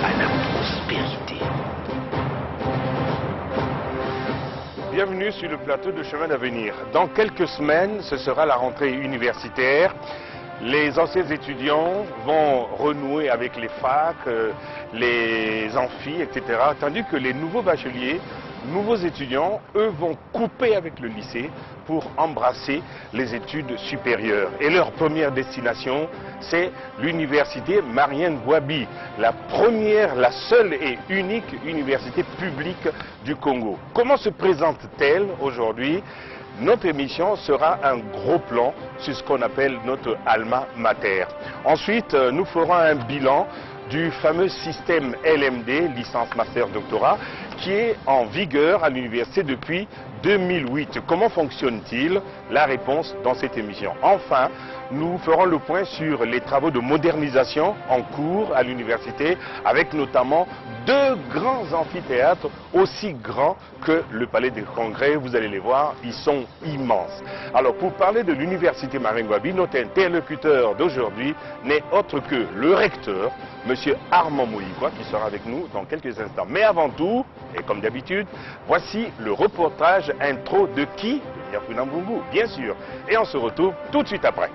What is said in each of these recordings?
à la prospérité. Bienvenue sur le plateau de Chemin d'avenir. Dans quelques semaines, ce sera la rentrée universitaire. Les anciens étudiants vont renouer avec les facs, les amphis, etc. Tandis que les nouveaux bacheliers, nouveaux étudiants, eux, vont couper avec le lycée pour embrasser les études supérieures. Et leur première destination, c'est l'université Marien Ngouabi, la première, la seule et unique université publique du Congo. Comment se présente-t-elle aujourd'hui? Notre émission sera un gros plan sur ce qu'on appelle notre alma mater. Ensuite, nous ferons un bilan du fameux système LMD, licence, master, doctorat, qui est en vigueur à l'université depuis 2008. Comment fonctionne-t-il? La réponse dans cette émission. Enfin, nous ferons le point sur les travaux de modernisation en cours à l'université, avec notamment 2 grands amphithéâtres aussi grands que le palais des congrès. Vous allez les voir, ils sont immenses. Alors, pour parler de l'université Marien Ngouabi, notre interlocuteur d'aujourd'hui n'est autre que le recteur, M. Armand Moïkwa, qui sera avec nous dans quelques instants. Mais avant tout, et comme d'habitude, voici le reportage intro de qui? De Niafuna Mbungu, bien sûr. Et on se retrouve tout de suite après.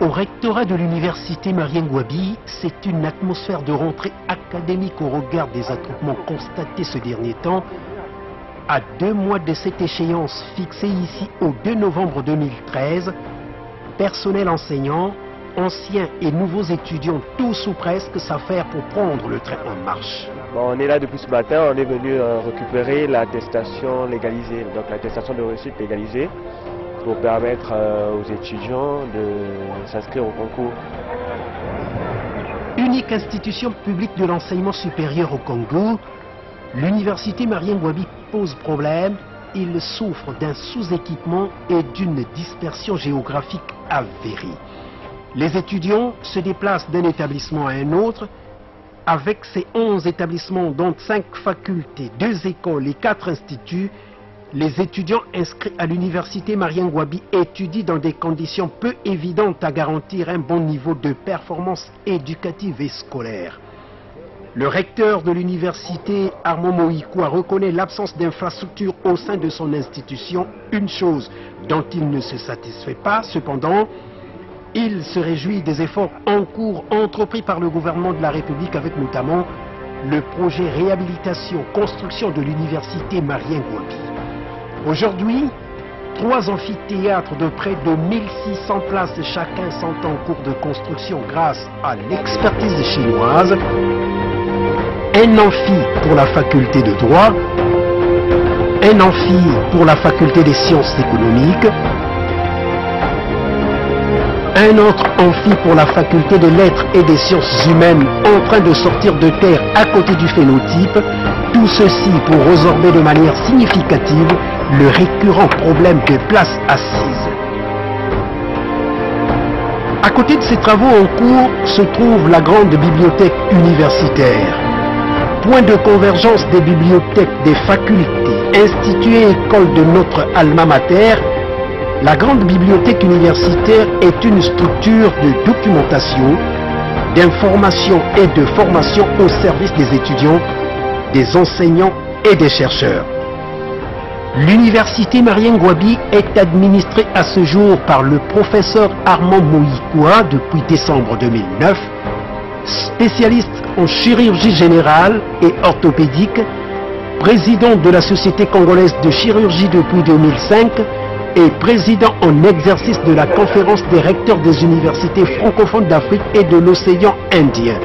Au rectorat de l'université Marien Ngouabi, c'est une atmosphère de rentrée académique au regard des attroupements constatés ce dernier temps. À 2 mois de cette échéance fixée ici au 2 novembre 2013, personnel enseignant, anciens et nouveaux étudiants, tous ou presque, s'affairent pour prendre le train en marche. Bon, on est là depuis ce matin, on est venu récupérer l'attestation légalisée, donc l'attestation de réussite légalisée, pour permettre aux étudiants de s'inscrire au concours. Unique institution publique de l'enseignement supérieur au Congo, l'université Marien Ngouabi pose problème. Il souffre d'un sous-équipement et d'une dispersion géographique avérée. Les étudiants se déplacent d'un établissement à un autre. Avec ces 11 établissements, dont 5 facultés, 2 écoles et 4 instituts, les étudiants inscrits à l'université Marien Ngouabi étudient dans des conditions peu évidentes à garantir un bon niveau de performance éducative et scolaire. Le recteur de l'université, Armand Moïkwa, reconnaît l'absence d'infrastructures au sein de son institution, une chose dont il ne se satisfait pas. Cependant, il se réjouit des efforts en cours entrepris par le gouvernement de la République, avec notamment le projet réhabilitation-construction de l'université Marien Ngouabi. Aujourd'hui, 3 amphithéâtres de près de 1600 places chacun sont en cours de construction grâce à l'expertise chinoise. Un amphi pour la faculté de droit, un amphi pour la faculté des sciences économiques, un autre amphi pour la faculté des lettres et des sciences humaines en train de sortir de terre à côté du phénotype. Tout ceci pour résorber de manière significative le récurrent problème de places assises. À côté de ces travaux en cours se trouve la grande bibliothèque universitaire. Point de convergence des bibliothèques des facultés, instituts et écoles de notre alma mater, la grande bibliothèque universitaire est une structure de documentation, d'information et de formation au service des étudiants, des enseignants et des chercheurs. L'université Marien Ngouabi est administrée à ce jour par le professeur Armand Moïkwa depuis décembre 2009, spécialiste en chirurgie générale et orthopédique, président de la Société congolaise de chirurgie depuis 2005 et président en exercice de la conférence des recteurs des universités francophones d'Afrique et de l'océan Indien.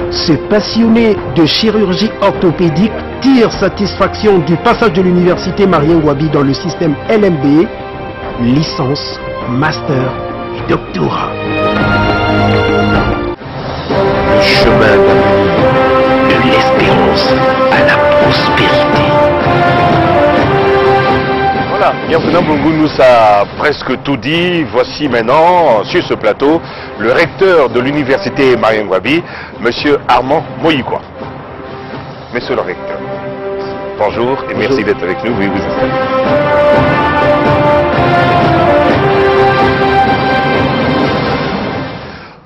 Ce passionné de chirurgie orthopédique tire satisfaction du passage de l'université Marien Ngouabi dans le système LMD, licence, master et doctorat. Le chemin de l'espérance à la prospérité. Voilà, Niafuna Mbungu nous a presque tout dit. Voici maintenant, sur ce plateau, le recteur de l'université Marien Ngouabi, M. Armand Moïkwa. Monsieur le recteur, Bonjour et merci d'être avec nous. Oui, vous installez.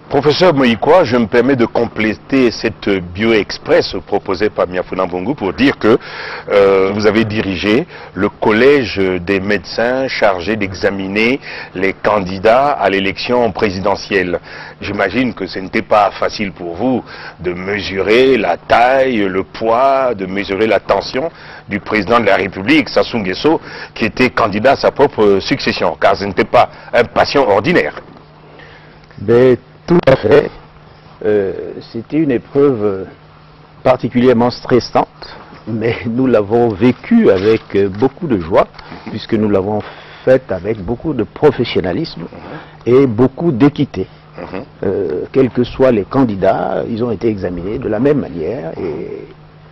Professeur Moïkwa, je me permets de compléter cette bio-express proposée par Miafuna Mbongo pour dire que vous avez dirigé le collège des médecins chargé d'examiner les candidats à l'élection présidentielle. J'imagine que ce n'était pas facile pour vous de mesurer la taille, le poids, de mesurer la tension du président de la République, Sassou Nguesso, qui était candidat à sa propre succession, car ce n'était pas un patient ordinaire. Mais tout à fait. C'était une épreuve particulièrement stressante, mais nous l'avons vécue avec beaucoup de joie, puisque nous l'avons faite avec beaucoup de professionnalisme et beaucoup d'équité. Quels que soient les candidats, ils ont été examinés de la même manière et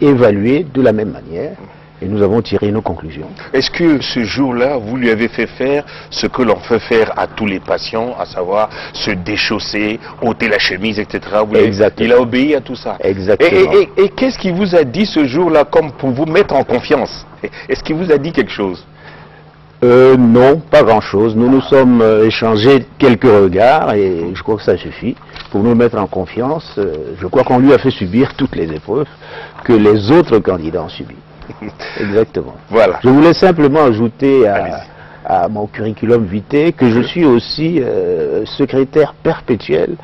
évalués de la même manière. Et nous avons tiré nos conclusions. Est-ce que ce jour-là, vous lui avez fait faire ce que l'on fait faire à tous les patients, à savoir se déchausser, ôter la chemise, etc. Exactement. Il a obéi à tout ça. Exactement. Et qu'est-ce qu'il vous a dit ce jour-là, comme pour vous mettre en confiance? Est-ce qu'il vous a dit quelque chose? Non, pas grand-chose. Nous nous sommes échangés quelques regards et je crois que ça suffit pour nous mettre en confiance. Je crois qu'on lui a fait subir toutes les épreuves que les autres candidats ont subies. Exactement. Voilà. Je voulais simplement ajouter à mon curriculum vitae que je suis aussi secrétaire perpétuel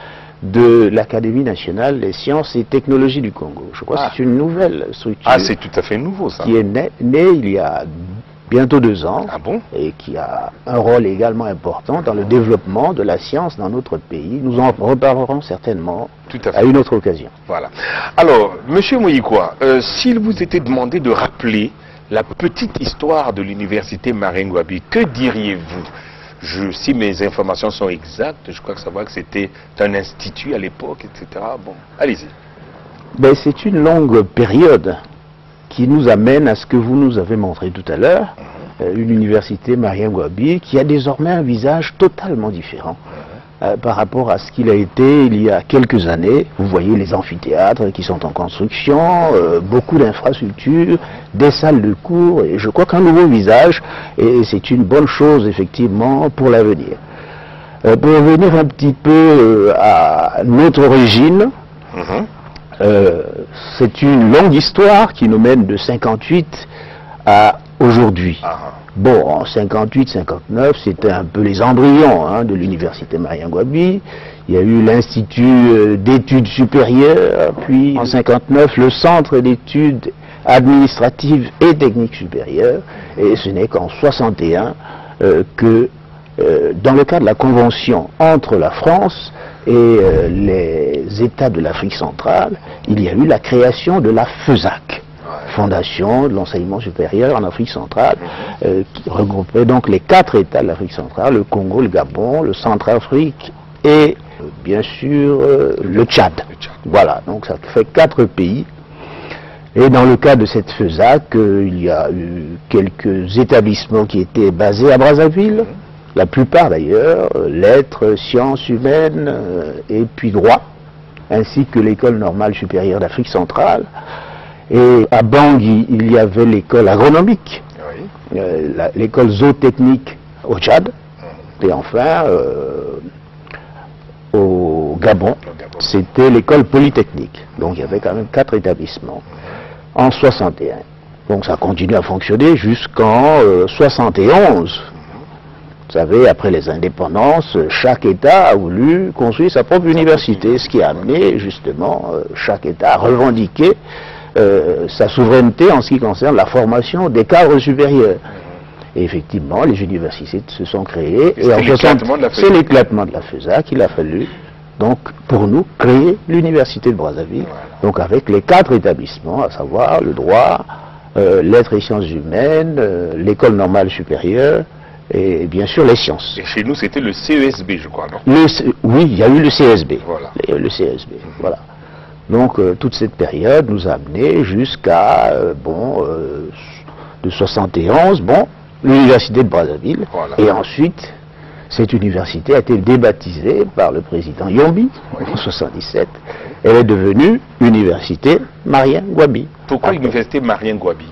de l'Académie nationale des sciences et technologies du Congo. Je crois que c'est une nouvelle structure. Ah, c'est tout à fait nouveau ça. Qui est née il y a bientôt 2 ans. Ah bon? Et qui a un rôle également important dans le développement de la science dans notre pays. Nous en reparlerons certainement à une autre occasion. Voilà. Alors, Monsieur Moïkwa, s'il vous était demandé de rappeler la petite histoire de l'université Marien Ngouabi, que diriez-vous? Si mes informations sont exactes, je crois que ça va que c'était un institut à l'époque, etc. Bon, allez-y. Ben, c'est une longue période qui nous amène à ce que vous nous avez montré tout à l'heure, une université Marien Ngouabi qui a désormais un visage totalement différent par rapport à ce qu'il a été il y a quelques années. Vous voyez les amphithéâtres qui sont en construction, beaucoup d'infrastructures, des salles de cours, et je crois qu'un nouveau visage, et c'est une bonne chose effectivement pour l'avenir. Pour revenir un petit peu à notre origine, c'est une longue histoire qui nous mène de 58 à aujourd'hui. Bon, en 58-59, c'était un peu les embryons de l'université Marien Ngouabi. Il y a eu l'Institut d'études supérieures, puis en 59, le Centre d'études administratives et techniques supérieures. Et ce n'est qu'en 61 que, dans le cadre de la convention entre la France et les États de l'Afrique centrale, il y a eu la création de la FESAC, Fondation de l'enseignement supérieur en Afrique centrale, qui regroupait donc les 4 États de l'Afrique centrale, le Congo, le Gabon, le Centrafrique et bien sûr le Tchad. Voilà, donc ça fait 4 pays. Et dans le cas de cette FESAC, il y a eu quelques établissements qui étaient basés à Brazzaville, la plupart d'ailleurs, lettres, sciences humaines et puis droit, ainsi que l'école normale supérieure d'Afrique centrale. Et à Bangui, il y avait l'école agronomique, l'école zootechnique au Tchad, et enfin au Gabon, c'était l'école polytechnique. Donc il y avait quand même 4 établissements en 61. Donc ça continue à fonctionner jusqu'en 71. Vous savez, après les indépendances, chaque État a voulu construire sa propre université, ce qui a amené justement chaque État à revendiquer sa souveraineté en ce qui concerne la formation des cadres supérieurs. Et effectivement, les universités se sont créées. Et c'est l'éclatement de la FESAC qu'il a fallu, donc, pour nous, créer l'université de Brazzaville. Donc, avec les 4 établissements, à savoir le droit, lettres et sciences humaines, l'école normale supérieure, et bien sûr les sciences. Et chez nous, c'était le CESB, je crois, non? Oui, il y a eu le CSB. Voilà. Le CSB, voilà. Donc, toute cette période nous a amené jusqu'à, de 71, l'université de Brazzaville. Voilà. Et ensuite, cette université a été débaptisée par le président Yombi, en 77. Elle est devenue Université Marien Ngouabi. Pourquoi l'université Marien Ngouabi?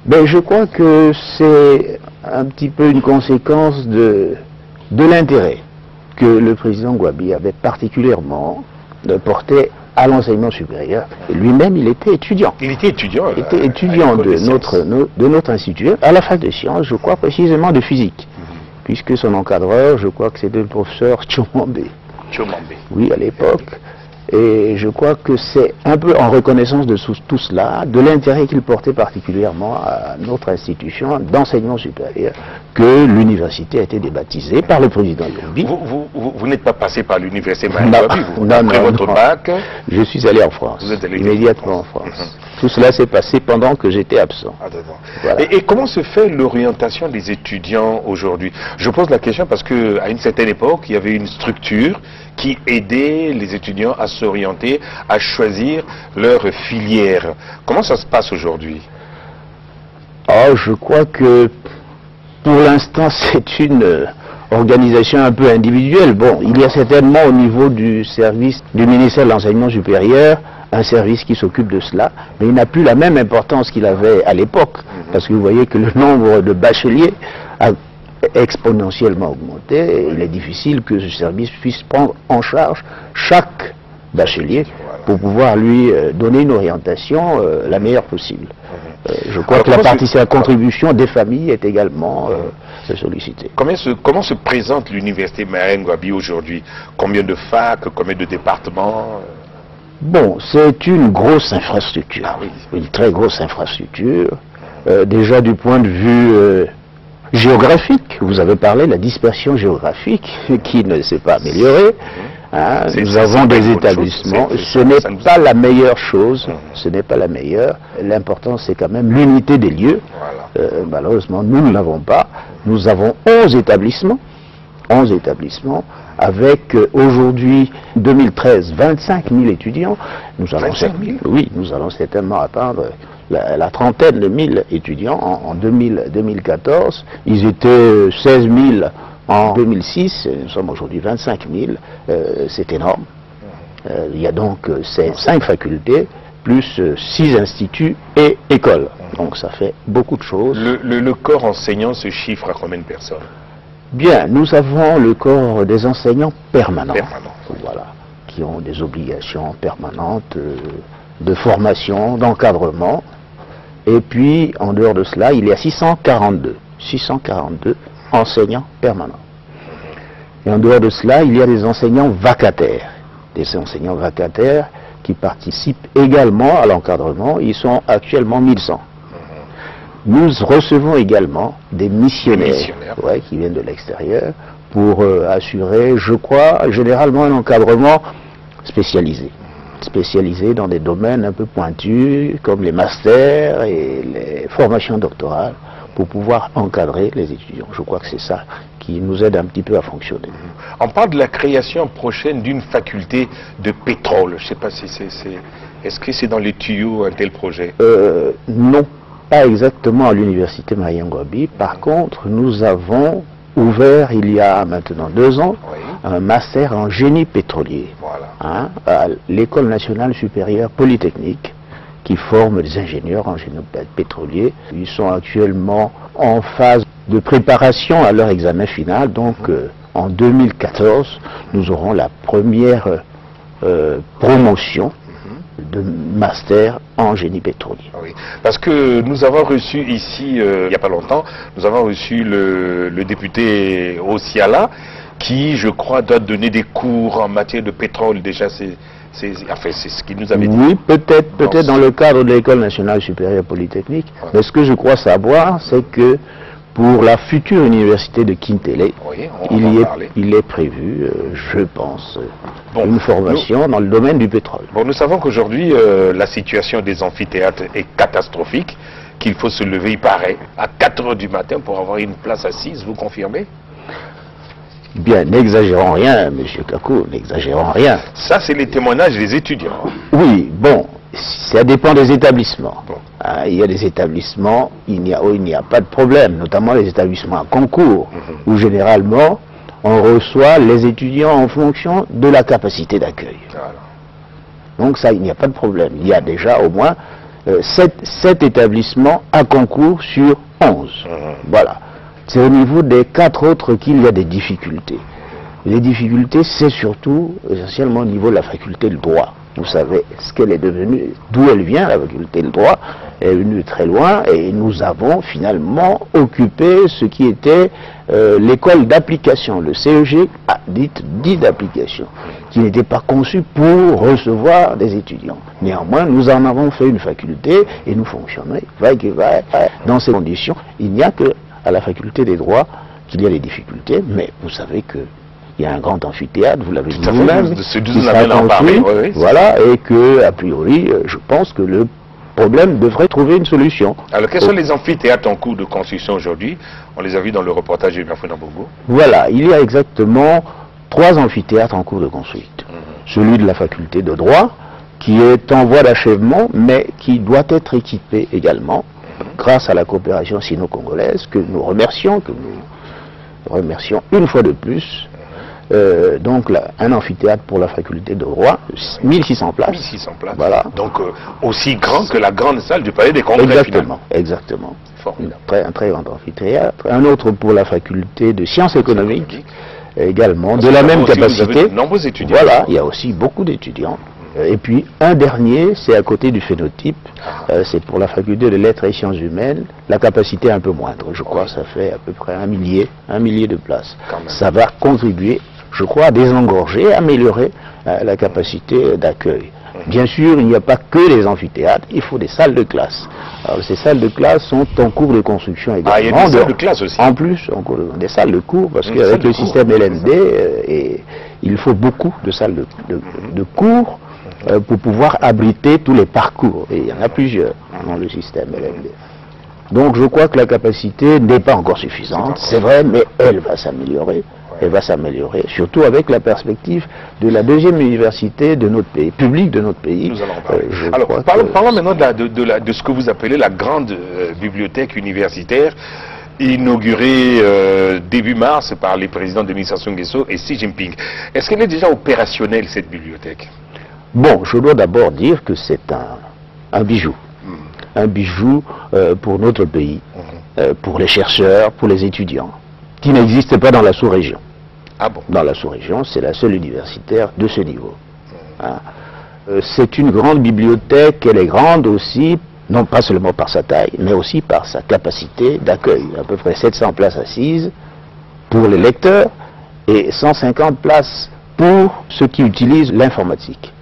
Ben, je crois que c'est un petit peu une conséquence de l'intérêt que le président Gwabi avait particulièrement porté à l'enseignement supérieur. Et lui-même, il était étudiant. Il était étudiant. Il était étudiant de notre institut, à la fac de sciences, je crois précisément de physique. Puisque son encadreur, je crois que c'était le professeur Tchomambe. Oui, à l'époque. Et je crois que c'est un peu en reconnaissance de tout cela, de l'intérêt qu'il portait particulièrement à notre institution d'enseignement supérieur, que l'université a été débaptisée par le président Gwabi. Vous n'êtes pas passé par l'université Marien Gwabi, après votre bac? Je suis allé en France, vous êtes allé immédiatement en France. Tout cela s'est passé pendant que j'étais absent. Voilà. Et comment se fait l'orientation des étudiants aujourd'hui? Je pose la question parce qu'à une certaine époque, il y avait une structure qui aidait les étudiants à s'orienter, à choisir leur filière. Comment ça se passe aujourd'hui? Oh, je crois que pour l'instant c'est une organisation un peu individuelle. Bon, il y a certainement au niveau du service du ministère de l'Enseignement supérieur un service qui s'occupe de cela, mais il n'a plus la même importance qu'il avait à l'époque, parce que vous voyez que le nombre de bacheliers a exponentiellement augmenté, et il est difficile que ce service puisse prendre en charge chaque bachelier pour pouvoir lui donner une orientation la meilleure possible. Je crois que la contribution des familles est également sollicitée. Comment se présente l'université Marien Gwabi aujourd'hui? Combien de facs, combien de départements? Bon, c'est une grosse infrastructure, une très grosse infrastructure. Déjà du point de vue géographique, vous avez parlé de la dispersion géographique qui ne s'est pas améliorée. Hein, nous avons des établissements, ce n'est pas la meilleure chose, ce n'est pas la meilleure. L'important c'est quand même l'unité des lieux. Malheureusement, nous ne l'avons pas. Nous avons 11 établissements avec aujourd'hui 2013 25 000 étudiants. Nous allons, oui, nous allons certainement atteindre la trentaine de 1000 étudiants en 2014. Ils étaient 16 000 en 2006, nous sommes aujourd'hui 25 000, c'est énorme. Il y a donc 5 facultés, plus 6 instituts et écoles. Donc ça fait beaucoup de choses. Le corps enseignant se chiffre à combien de personnes? Bien, nous avons le corps des enseignants permanents, voilà, qui ont des obligations permanentes de formation, d'encadrement. Et puis, en dehors de cela, il y a 642 enseignants permanents. Et en dehors de cela, il y a des enseignants vacataires. Des enseignants vacataires qui participent également à l'encadrement. Ils sont actuellement 1100. Nous recevons également des missionnaires qui viennent de l'extérieur pour assurer, je crois, généralement un encadrement spécialisé. Spécialisé dans des domaines un peu pointus comme les masters et les formations doctorales pour pouvoir encadrer les étudiants. Je crois que c'est ça qui nous aide un petit peu à fonctionner. On parle de la création prochaine d'une faculté de pétrole. Je ne sais pas si est-ce que c'est dans les tuyaux un tel projet? Non. Pas exactement à l'université Marien Gwabi. Par contre, nous avons ouvert il y a maintenant 2 ans un master en génie pétrolier à l'École nationale supérieure polytechnique qui forme des ingénieurs en génie pétrolier. Ils sont actuellement en phase de préparation à leur examen final. Donc en 2014, nous aurons la première promotion de master en génie pétrolier. Oui, parce que nous avons reçu ici, il n'y a pas longtemps, nous avons reçu le député Osiala, qui, je crois, doit donner des cours en matière de pétrole. Déjà, c'est ce qu'il nous avait dit. Oui, peut-être dans le cadre de l'École nationale supérieure polytechnique, mais ce que je crois savoir, c'est que pour la future université de Kintele, il est prévu, je pense, une formation dans le domaine du pétrole. Bon, nous savons qu'aujourd'hui, la situation des amphithéâtres est catastrophique, qu'il faut se lever, il paraît, à 4 h du matin pour avoir une place assise, vous confirmez? Bien, n'exagérons rien, M. Kakou, n'exagérons rien. Ça, c'est les témoignages des étudiants. Oui, bon, ça dépend des établissements. Bon. Il y a des établissements où il n'y a pas de problème, notamment les établissements à concours, où généralement on reçoit les étudiants en fonction de la capacité d'accueil. Donc ça, il n'y a pas de problème. Il y a déjà au moins 7 établissements à concours sur 11. Voilà. C'est au niveau des 4 autres qu'il y a des difficultés. Les difficultés, c'est surtout, essentiellement au niveau de la faculté de droit. Vous savez ce qu'elle est devenue, d'où elle vient, la faculté de droit. Elle est venue de très loin et nous avons finalement occupé ce qui était l'école d'application, le CEG, dit d'application, qui n'était pas conçu pour recevoir des étudiants. Néanmoins, nous en avons fait une faculté et nous fonctionnons, dans ces conditions. Il n'y a que à la faculté des droits qu'il y a des difficultés, mais vous savez que il y a un grand amphithéâtre, vous l'avez dit vous-même, qui sera construit, voilà, et que, a priori, je pense que le problème devrait trouver une solution. Alors, quels sont les amphithéâtres en cours de construction aujourd'hui? On les a vus dans le reportage de Bienfouina Bogo. Voilà, il y a exactement 3 amphithéâtres en cours de construite. Celui de la faculté de droit, qui est en voie d'achèvement, mais qui doit être équipé également, grâce à la coopération sino-congolaise, que nous remercions une fois de plus. Donc là, un amphithéâtre pour la faculté de droit, 1600 places. 1600 places. Voilà. Donc aussi grand que la grande salle du palais des congrès. Exactement, exactement. Un très grand amphithéâtre. Un autre pour la faculté de sciences économiques, également, de la même capacité. De nombreux étudiants. Voilà, il y a aussi beaucoup d'étudiants. Et puis un dernier, c'est à côté du phénotype, c'est pour la faculté de lettres et sciences humaines, la capacité est un peu moindre, je crois, ça fait à peu près un millier de places. Ça va contribuer, je crois, à désengorger, à améliorer la capacité d'accueil. Bien sûr, il n'y a pas que les amphithéâtres, il faut des salles de classe. Alors, ces salles de classe sont en cours de construction également. Il y a des salles de classe aussi. En plus, des salles de cours, parce qu'avec le système LND, il faut beaucoup de salles de cours pour pouvoir abriter tous les parcours. Et il y en a plusieurs dans le système LND. Donc je crois que la capacité n'est pas encore suffisante, c'est vrai, mais elle va s'améliorer. Elle va s'améliorer, surtout avec la perspective de la deuxième université de notre pays, publique de notre pays. Nous allons parler. Alors, parlons maintenant de ce que vous appelez la grande bibliothèque universitaire, inaugurée début mars par les présidents de Sassou Nguesso et Xi Jinping. Est-ce qu'elle est déjà opérationnelle, cette bibliothèque? Bon, je dois d'abord dire que c'est un bijou. Un bijou pour notre pays, pour les chercheurs, pour les étudiants, qui n'existe pas dans la sous-région. Ah bon? Dans la sous-région, c'est la seule universitaire de ce niveau. C'est une grande bibliothèque, elle est grande aussi, non pas seulement par sa taille, mais aussi par sa capacité d'accueil. À peu près 700 places assises pour les lecteurs et 150 places pour ceux qui utilisent l'informatique.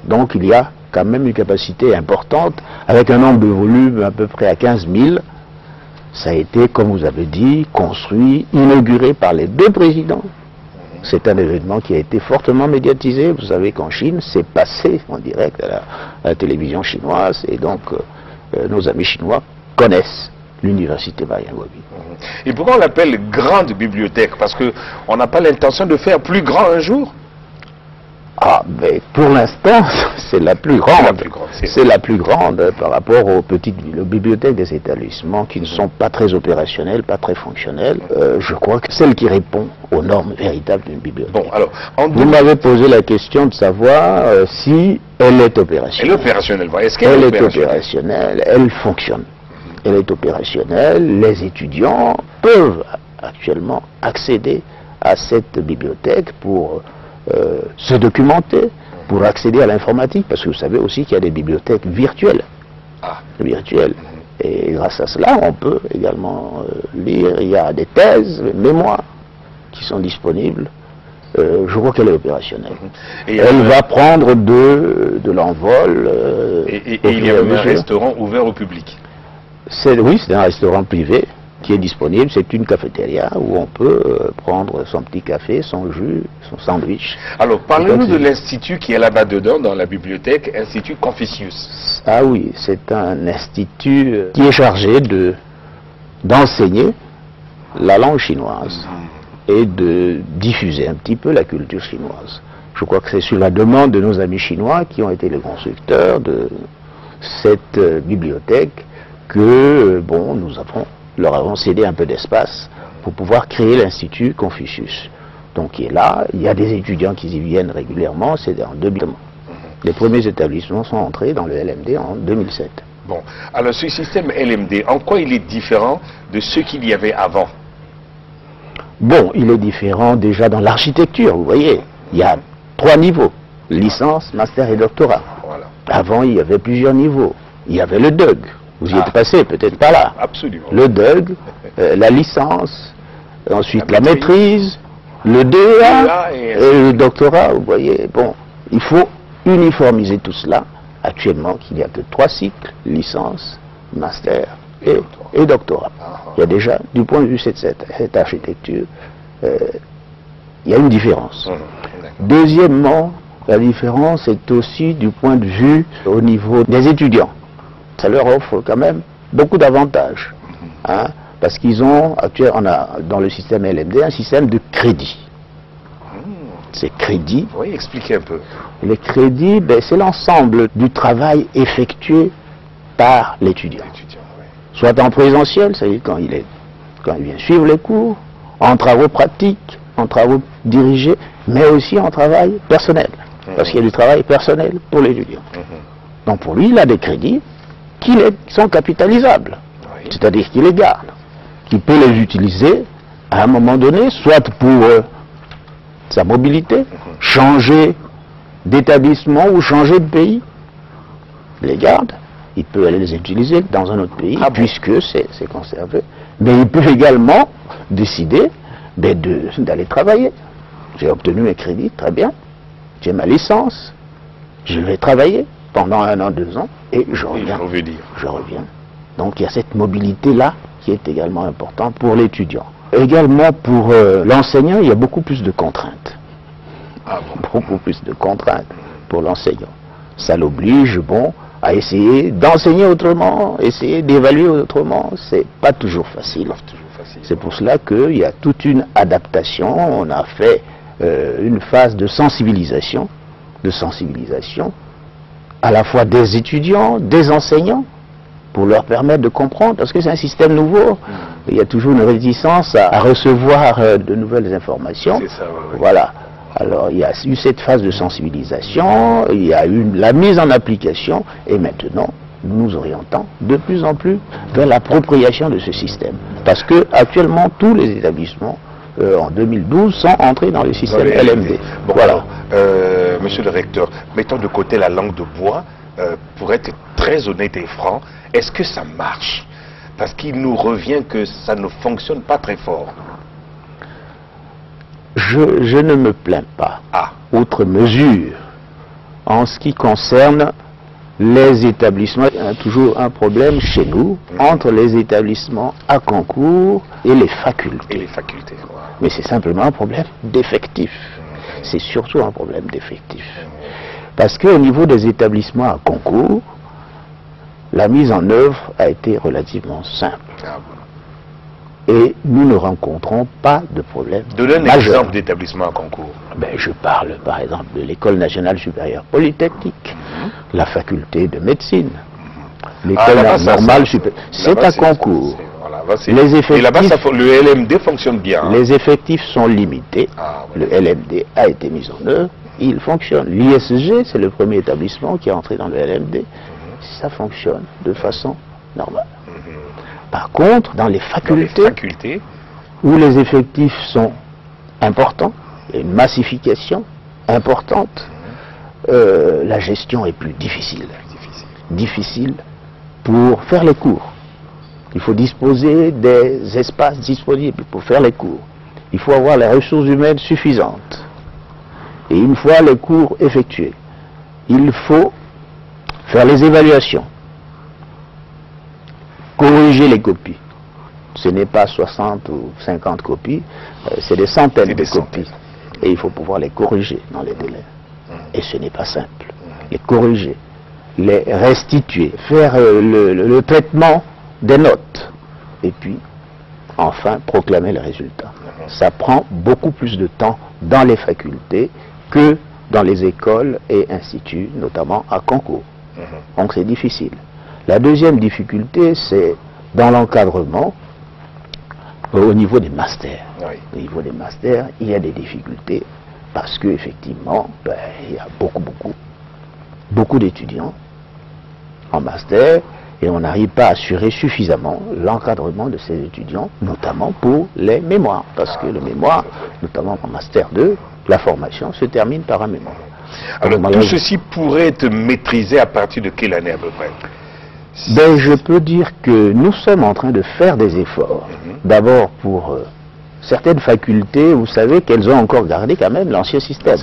Donc il y a quand même une capacité importante, avec un nombre de volumes à peu près à 15 000. Ça a été, comme vous avez dit, construit, inauguré par les 2 présidents. C'est un événement qui a été fortement médiatisé. Vous savez qu'en Chine, c'est passé en direct à la télévision chinoise, et donc nos amis chinois connaissent l'université Marien Ngouabi. Et pourquoi on l'appelle grande bibliothèque? Parce qu'on n'a pas l'intention de faire plus grand un jour? Ah, mais pour l'instant, c'est la plus grande. C'est la plus grande par rapport aux petites bibliothèques des établissements qui ne sont pas très opérationnelles, pas très fonctionnelles. Je crois que celle qui répond aux normes véritables d'une bibliothèque. Bon, alors, vous m'avez posé la question de savoir si elle est opérationnelle. Elle est opérationnelle. Est-ce qu'elle est opérationnelle? Elle fonctionne. Elle est opérationnelle. Les étudiants peuvent actuellement accéder à cette bibliothèque pour se documenter, pour accéder à l'informatique, parce que vous savez aussi qu'il y a des bibliothèques virtuelles. Et grâce à cela, on peut également lire. Il y a des thèses, des mémoires qui sont disponibles. Je crois qu'elle est opérationnelle. Elle va prendre de l'envol. Et il y a un restaurant ouvert au public? Oui, c'est un restaurant privé qui est disponible, c'est une cafétéria où on peut prendre son petit café, son jus, son sandwich. Alors, parlez-nous de l'institut qui est là-bas dedans, dans la bibliothèque, Institut Confucius. Ah oui, c'est un institut qui est chargé d'enseigner la langue chinoise et de diffuser un petit peu la culture chinoise. Je crois que c'est sur la demande de nos amis chinois qui ont été les constructeurs de cette bibliothèque que, bon, nous leur avons cédé un peu d'espace pour pouvoir créer l'Institut Confucius. Donc il est là, il y a des étudiants qui y viennent régulièrement, c'est en 2000. Les premiers établissements sont entrés dans le LMD en 2007. Bon, alors ce système LMD, en quoi il est différent de ce qu'il y avait avant? Bon, il est différent déjà dans l'architecture, vous voyez. Il y a 3 niveaux, licence, master et doctorat. Voilà. Avant, il y avait plusieurs niveaux. Il y avait le DUG. Vous y êtes passé, peut-être pas là. Absolument. Le DUG, la licence, ensuite la maîtrise, le DEA et le doctorat, vous voyez. Bon, il faut uniformiser tout cela. Actuellement, qu'il n'y a que 3 cycles, licence, master et doctorat. Il y a déjà, du point de vue de cette architecture, il y a une différence. Deuxièmement, la différence est aussi du point de vue au niveau des étudiants. Ça leur offre quand même beaucoup d'avantages. Hein, parce qu'ils ont, actuellement, on a dans le système LMD un système de crédit. Ces crédits. Oui, expliquez un peu. Les crédits, ben, c'est l'ensemble du travail effectué par l'étudiant. Oui. Soit en présentiel, c'est-à-dire quand il vient suivre les cours, en travaux pratiques, en travaux dirigés, mais aussi en travail personnel. Parce qu'il y a du travail personnel pour l'étudiant. Donc pour lui, il a des crédits qui sont capitalisables. Oui. C'est-à-dire qu'il les garde, qu'il peut les utiliser à un moment donné, soit pour sa mobilité, changer d'établissement ou changer de pays. Il les garde, il peut aller les utiliser dans un autre pays, puisque c'est conservé. Mais il peut également décider d'aller travailler. J'ai obtenu mes crédits, très bien. J'ai ma licence, je vais travailler pendant 1 an, 2 ans, et je reviens. Je reviens. Donc il y a cette mobilité-là qui est également importante pour l'étudiant. Également pour l'enseignant, il y a beaucoup plus de contraintes. Beaucoup plus de contraintes pour l'enseignant. Ça l'oblige, bon, à essayer d'enseigner autrement, essayer d'évaluer autrement. C'est pas toujours facile. C'est pour cela qu'il y a toute une adaptation. On a fait une phase de sensibilisation à la fois des étudiants, des enseignants, pour leur permettre de comprendre, parce que c'est un système nouveau. Il y a toujours une réticence à recevoir de nouvelles informations. C'est ça, oui. Voilà. Alors il y a eu cette phase de sensibilisation, il y a eu la mise en application, et maintenant nous nous orientons de plus en plus vers l'appropriation de ce système. Parce que actuellement tous les établissements en 2012 sont entrés dans le système LMD. Bon, voilà. Alors, monsieur le recteur, mettons de côté la langue de bois, pour être très honnête et franc, est-ce que ça marche? Parce qu'il nous revient que ça ne fonctionne pas très fort. Je ne me plains pas, outre mesure, en ce qui concerne les établissements. Il y a toujours un problème chez nous entre les établissements à concours et les facultés. Voilà. Mais c'est simplement un problème d'effectif. C'est surtout un problème d'effectif. Parce qu'au niveau des établissements à concours, la mise en œuvre a été relativement simple. Et nous ne rencontrons pas de problème. Donnez un exemple d'établissement à concours. Ben, je parle par exemple de l'École nationale supérieure polytechnique, la faculté de médecine, l'école normale supérieure. C'est à concours. Les effectifs, et là-bas, le LMD fonctionne bien. Les effectifs sont limités. Le LMD a été mis en œuvre. Il fonctionne. L'ISG, c'est le premier établissement qui est entré dans le LMD. Ça fonctionne de façon normale. Par contre, dans les facultés, où les effectifs sont importants, il y a une massification importante, la gestion est plus difficile. Difficile pour faire les cours. Il faut disposer des espaces disponibles pour faire les cours. Il faut avoir les ressources humaines suffisantes. Et une fois les cours effectués, il faut faire les évaluations, corriger les copies. Ce n'est pas 60 ou 50 copies, c'est des centaines de copies. Et il faut pouvoir les corriger dans les délais. Et ce n'est pas simple. Les corriger, les restituer, faire le traitement des notes. Et puis, enfin, proclamer les résultats. Ça prend beaucoup plus de temps dans les facultés que dans les écoles et instituts, notamment à concours. Donc c'est difficile. La deuxième difficulté, c'est dans l'encadrement au niveau des masters. Au niveau des masters, il y a des difficultés parce qu'effectivement, il y a beaucoup d'étudiants en master et on n'arrive pas à assurer suffisamment l'encadrement de ces étudiants, notamment pour les mémoires, parce que le mémoire, notamment en Master 2, la formation se termine par un mémoire. Alors tout ceci pourrait être maîtrisé à partir de quelle année à peu près? Ben, je peux dire que nous sommes en train de faire des efforts. D'abord pour certaines facultés, vous savez qu'elles ont encore gardé quand même l'ancien système.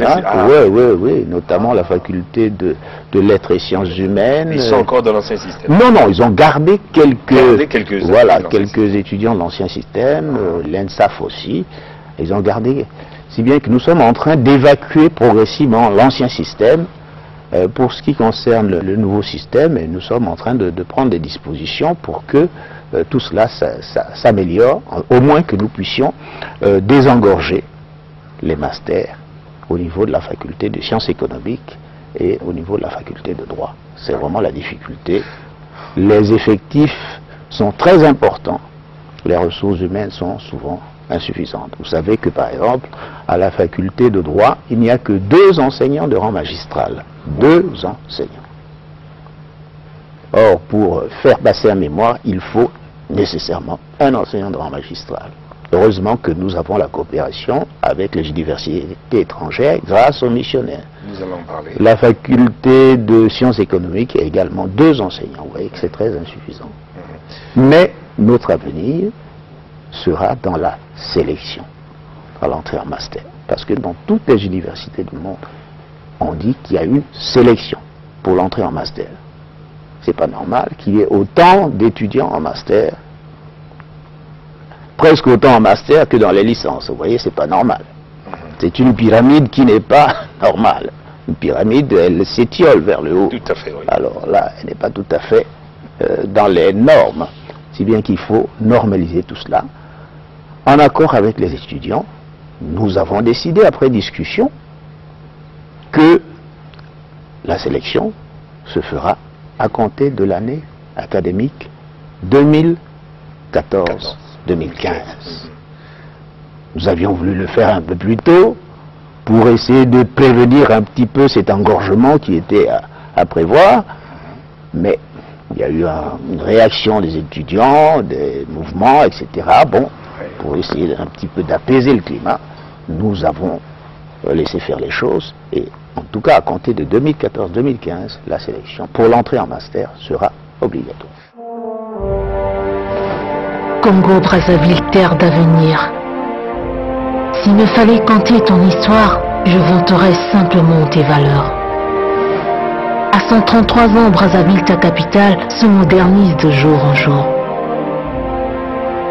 Oui, notamment la faculté de lettres et sciences humaines. Ils sont encore dans l'ancien système? Non, ils ont gardé quelques quelques étudiants de l'ancien système, l'ENSAF aussi. Ils ont gardé, si bien que nous sommes en train d'évacuer progressivement l'ancien système. Pour ce qui concerne le nouveau système, et nous sommes en train de prendre des dispositions pour que tout cela s'améliore, au moins que nous puissions désengorger les masters au niveau de la faculté de sciences économiques et au niveau de la faculté de droit. C'est vraiment la difficulté. Les effectifs sont très importants, les ressources humaines sont souvent insuffisantes. Vous savez que par exemple, à la faculté de droit, il n'y a que 2 enseignants de rang magistral. 2 enseignants. Or, pour faire passer un mémoire, il faut nécessairement un enseignant de rang magistral. Heureusement que nous avons la coopération avec les universités étrangères grâce aux missionnaires. Nous allons parler. La faculté de sciences économiques a également 2 enseignants. Vous voyez que c'est très insuffisant. Mais notre avenir sera dans la sélection à l'entrée en master. Parce que dans toutes les universités du monde, on dit qu'il y a une sélection pour l'entrée en master. C'est pas normal qu'il y ait autant d'étudiants en master, presque autant en master que dans les licences. Vous voyez, c'est pas normal. C'est une pyramide qui n'est pas normale. Une pyramide, elle s'étiole vers le haut. Tout à fait, oui. Alors là, elle n'est pas tout à fait dans les normes. Si bien qu'il faut normaliser tout cela. En accord avec les étudiants, nous avons décidé, après discussion, que la sélection se fera à compter de l'année académique 2014-2015. Nous avions voulu le faire un peu plus tôt pour essayer de prévenir un petit peu cet engorgement qui était à prévoir, mais il y a eu une réaction des étudiants, des mouvements, etc. Bon, pour essayer un petit peu d'apaiser le climat, nous avons laissé faire les choses et en tout cas à compter de 2014-2015, la sélection pour l'entrée en master sera obligatoire. Congo-Brazzaville, terre d'avenir. S'il me fallait compter ton histoire, je vanterais simplement tes valeurs. À 133 ans, Brazzaville, ta capitale, se modernise de jour en jour.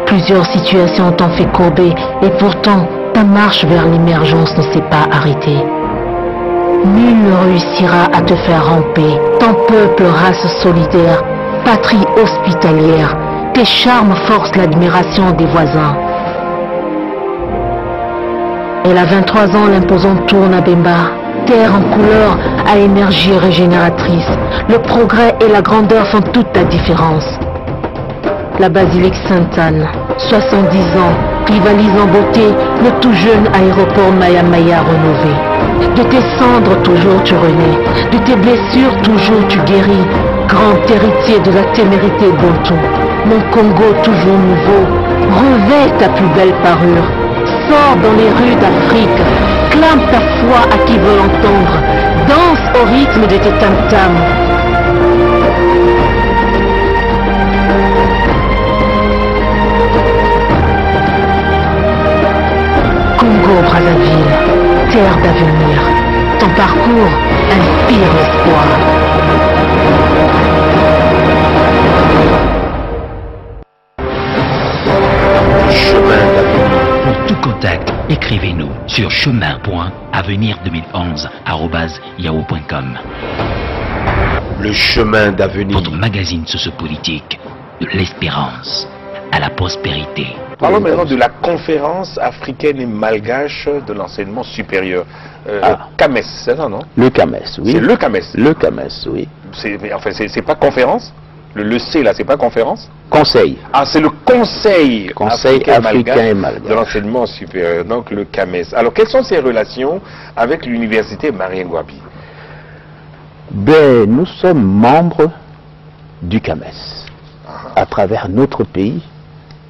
Plusieurs situations t'ont fait courber et pourtant, ta marche vers l'émergence ne s'est pas arrêtée. Nul ne réussira à te faire ramper. Ton peuple, race solidaire, patrie hospitalière, tes charmes forcent l'admiration des voisins. Elle a 23 ans, l'imposante tourne à Bemba. Terre en couleur à énergie régénératrice. Le progrès et la grandeur font toute la différence. La basilique Sainte-Anne, 70 ans, rivalise en beauté, le tout jeune aéroport Maya Maya rénové. De tes cendres toujours tu renais, de tes blessures toujours tu guéris, grand héritier de la témérité Bontou. Mon Congo toujours nouveau, revêt ta plus belle parure, sors dans les rues d'Afrique, clame ta foi à qui veut l'entendre, danse au rythme de tes tam-tams. Congo-Brazzaville, terre d'avenir, ton parcours inspire l'espoir. Chemin d'avenir. Pour tout contact, écrivez-nous sur chemin.avenir2011@yahoo.com. Le chemin d'avenir. Votre magazine sociopolitique de l'espérance à la prospérité. Parlons maintenant de la conférence africaine et malgache de l'enseignement supérieur. CAMES, c'est ça, non? Le CAMES, oui. C'est le CAMES. Le CAMES, oui. Enfin, c'est pas conférence? Le C, là, c'est pas conférence? Conseil. Ah, c'est le Conseil africain et malgache de l'enseignement supérieur, donc le CAMES. Alors, quelles sont ses relations avec l'université Marien Ngouabi? Ben, nous sommes membres du CAMES. à travers notre pays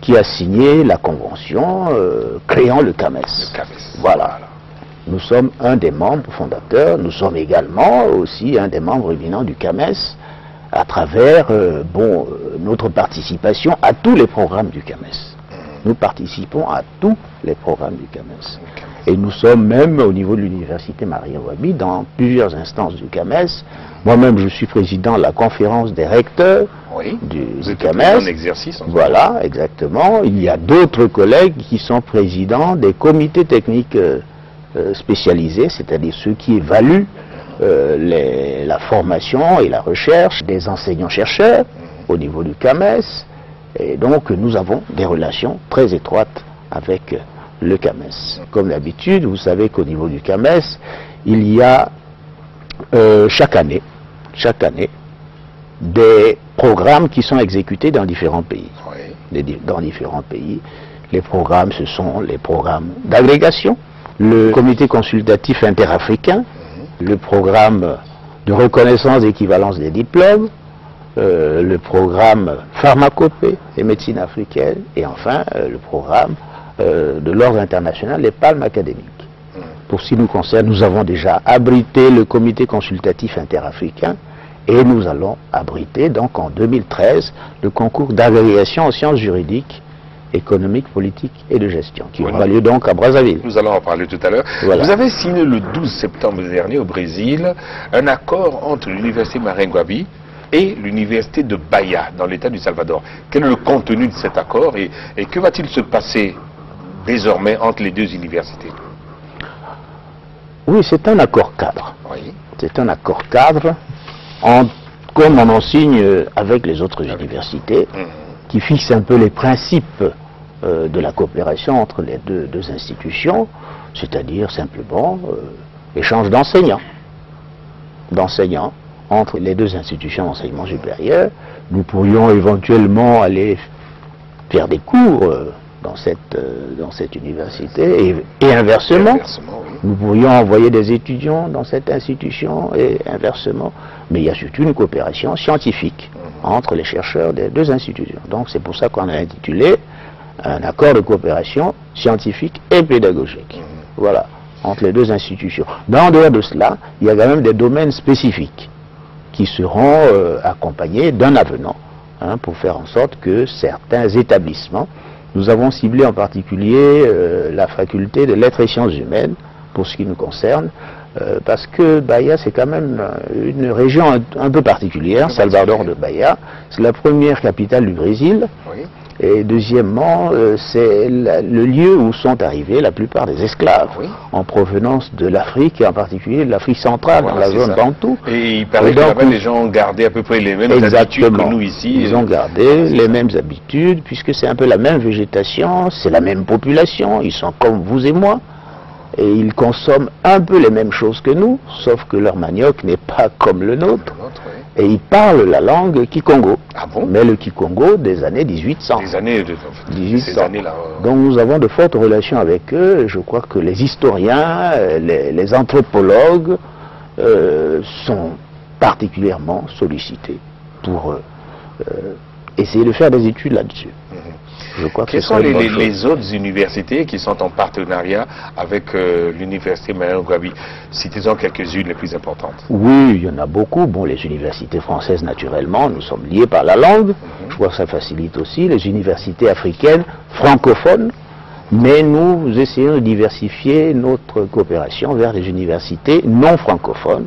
qui a signé la convention créant le CAMES. Voilà. Nous sommes un des membres fondateurs, nous sommes également aussi un des membres éminents du CAMES à travers notre participation à tous les programmes du CAMES. Nous participons à tous les programmes du CAMES. Et nous sommes même au niveau de l'université Marien Ngouabi dans plusieurs instances du CAMES. Moi-même, je suis président de la conférence des recteurs du CAMES. En exercice. Voilà, exactement. Il y a d'autres collègues qui sont présidents des comités techniques spécialisés, c'est-à-dire ceux qui évaluent la formation et la recherche des enseignants-chercheurs au niveau du CAMES. Et donc, nous avons des relations très étroites avec le CAMES. Comme d'habitude, vous savez qu'au niveau du CAMES, il y a chaque année, des programmes qui sont exécutés dans différents pays. Dans différents pays. Les programmes, ce sont les programmes d'agrégation, le comité consultatif interafricain, le programme de reconnaissance d'équivalence des diplômes, le programme pharmacopée et médecine africaine, et enfin le programme de l'ordre international, les palmes académiques. Pour ce qui nous concerne, nous avons déjà abrité le comité consultatif interafricain et nous allons abriter donc en 2013 le concours d'agrégation en sciences juridiques, économiques, politiques et de gestion qui aura lieu donc à Brazzaville. Nous allons en parler tout à l'heure. Voilà. Vous avez signé le 12 septembre dernier au Brésil un accord entre l'université Marien Ngouabi et l'université de Bahia dans l'état du Salvador. Quel est le contenu de cet accord et que va-t-il se passer désormais entre les deux universités? Oui, c'est un accord cadre. C'est un accord cadre, comme on en signe avec les autres universités, qui fixe un peu les principes de la coopération entre les deux institutions, c'est-à-dire simplement échange d'enseignants entre les deux institutions d'enseignement supérieur. Nous pourrions éventuellement aller faire des cours dans cette université et inversement. Nous pourrions envoyer des étudiants dans cette institution et inversement. Mais il y a surtout une coopération scientifique entre les chercheurs des deux institutions. Donc c'est pour ça qu'on a intitulé un accord de coopération scientifique et pédagogique. Voilà, entre les deux institutions. Mais en dehors de cela, il y a quand même des domaines spécifiques qui seront accompagnés d'un avenant pour faire en sorte que certains établissements, nous avons ciblé en particulier la faculté de lettres et sciences humaines, pour ce qui nous concerne, parce que Bahia, c'est quand même une région un peu particulière, Salvador de Bahia. C'est la première capitale du Brésil. Et deuxièmement, c'est le lieu où sont arrivés la plupart des esclaves, en provenance de l'Afrique, et en particulier de l'Afrique centrale, dans la zone Bantou. Et il paraît que là-bas, les gens ont gardé à peu près les mêmes habitudes que nous ici. Ils ont gardé les mêmes habitudes, puisque c'est un peu la même végétation, c'est la même population, ils sont comme vous et moi. Et ils consomment un peu les mêmes choses que nous, sauf que leur manioc n'est pas comme le nôtre. Et ils parlent la langue Kikongo. Ah bon? Mais le Kikongo des années 1800. Des années 1800. Ces années-là. Donc nous avons de fortes relations avec eux. Je crois que les historiens, les anthropologues sont particulièrement sollicités pour essayer de faire des études là-dessus. Je crois que quelles sont les autres universités qui sont en partenariat avec l'université Marien Ngouabi? Citez-en quelques-unes les plus importantes. Oui, il y en a beaucoup. Bon, les universités françaises, naturellement, nous sommes liés par la langue. Je crois que ça facilite aussi. Les universités africaines, francophones. Mais nous essayons de diversifier notre coopération vers les universités non francophones.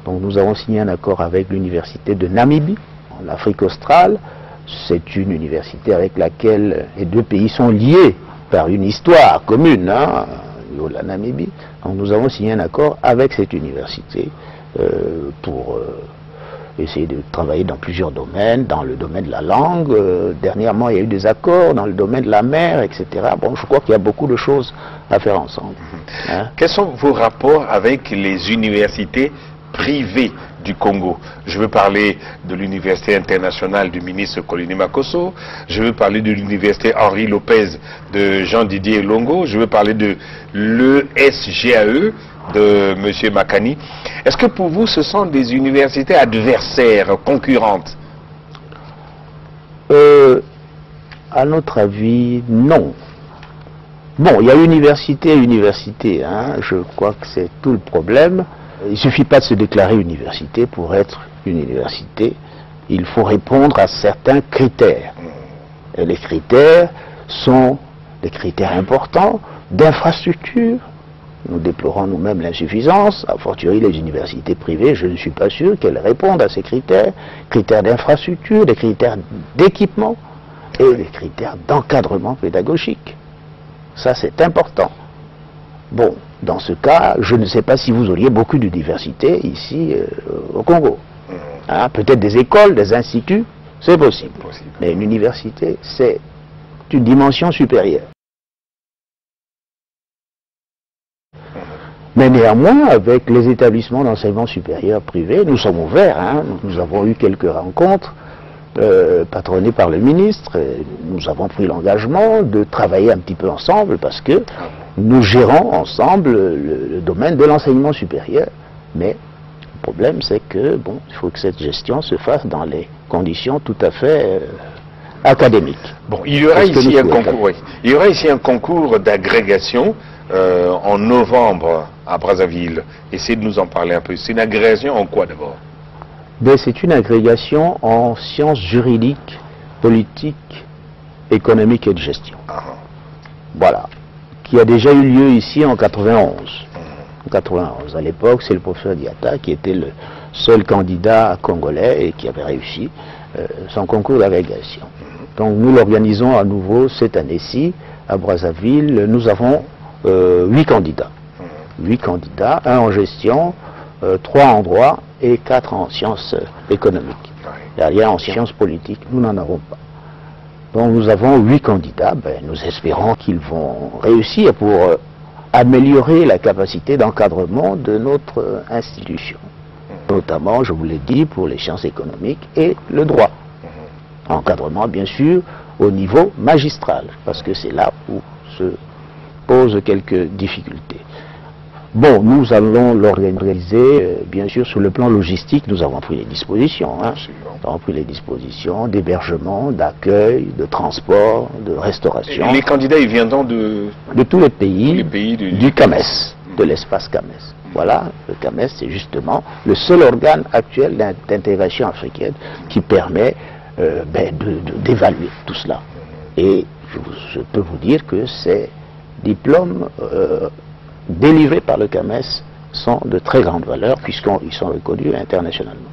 Donc nous avons signé un accord avec l'université de Namibie, en Afrique australe. C'est une université avec laquelle les deux pays sont liés par une histoire commune, la Namibie. Donc nous avons signé un accord avec cette université pour essayer de travailler dans plusieurs domaines, dans le domaine de la langue. Dernièrement, il y a eu des accords dans le domaine de la mer, etc. Bon, je crois qu'il y a beaucoup de choses à faire ensemble. Quels sont vos rapports avec les universités privées du Congo? Je veux parler de l'université internationale du ministre Colini Makosso, je veux parler de l'université Henri Lopez de Jean-Didier Longo, je veux parler de l'ESGAE de M. Makani. Est-ce que pour vous ce sont des universités adversaires, concurrentes? À notre avis, non. Bon, il y a université, hein, je crois que c'est tout le problème. Il ne suffit pas de se déclarer université pour être une université. Il faut répondre à certains critères. Et les critères sont des critères importants d'infrastructure. Nous déplorons nous-mêmes l'insuffisance, a fortiori les universités privées, je ne suis pas sûr qu'elles répondent à ces critères, critères d'infrastructure, des critères d'équipement et des critères d'encadrement pédagogique. Ça, c'est important. Bon, dans ce cas, je ne sais pas si vous auriez beaucoup de diversité ici au Congo. Hein, peut-être des écoles, des instituts, c'est possible. Mais une université, c'est une dimension supérieure. Mais néanmoins, avec les établissements d'enseignement supérieur privés, nous sommes ouverts. Hein, nous avons eu quelques rencontres patronnées par le ministre. Nous avons pris l'engagement de travailler un petit peu ensemble parce que nous gérons ensemble le domaine de l'enseignement supérieur. Mais le problème, c'est que bon, il faut que cette gestion se fasse dans les conditions tout à fait académiques. Bon, il y aura ici un concours. Oui. Il y aura ici un concours d'agrégation en novembre à Brazzaville. Essayez de nous en parler un peu. C'est une agrégation en quoi d'abord? C'est une agrégation en sciences juridiques, politiques, économiques et de gestion. Voilà. Qui a déjà eu lieu ici en 91. En 91. À l'époque, c'est le professeur Diatta qui était le seul candidat congolais et qui avait réussi son concours d'agrégation. Donc nous l'organisons à nouveau cette année-ci à Brazzaville. Nous avons 8 candidats. 8 candidats, 1 en gestion, 3 en droit et 4 en sciences économiques. Il n'y a rien en sciences politiques, nous n'en avons pas. Donc nous avons 8 candidats, nous espérons qu'ils vont réussir pour améliorer la capacité d'encadrement de notre institution. Notamment, je vous l'ai dit, pour les sciences économiques et le droit. Encadrement, bien sûr, au niveau magistral, parce que c'est là où se posent quelques difficultés. Bon, nous allons l'organiser, bien sûr, sur le plan logistique, nous avons pris les dispositions. Hein. Nous avons pris les dispositions d'hébergement, d'accueil, de transport, de restauration. Et les candidats, ils viendront de tous les pays, du CAMES, de l'espace CAMES. Voilà, le CAMES, c'est justement le seul organe actuel d'intégration africaine qui permet d'évaluer tout cela. Et je peux vous dire que ces diplômes délivrés par le CAMES sont de très grande valeur puisqu'ils sont reconnus internationalement.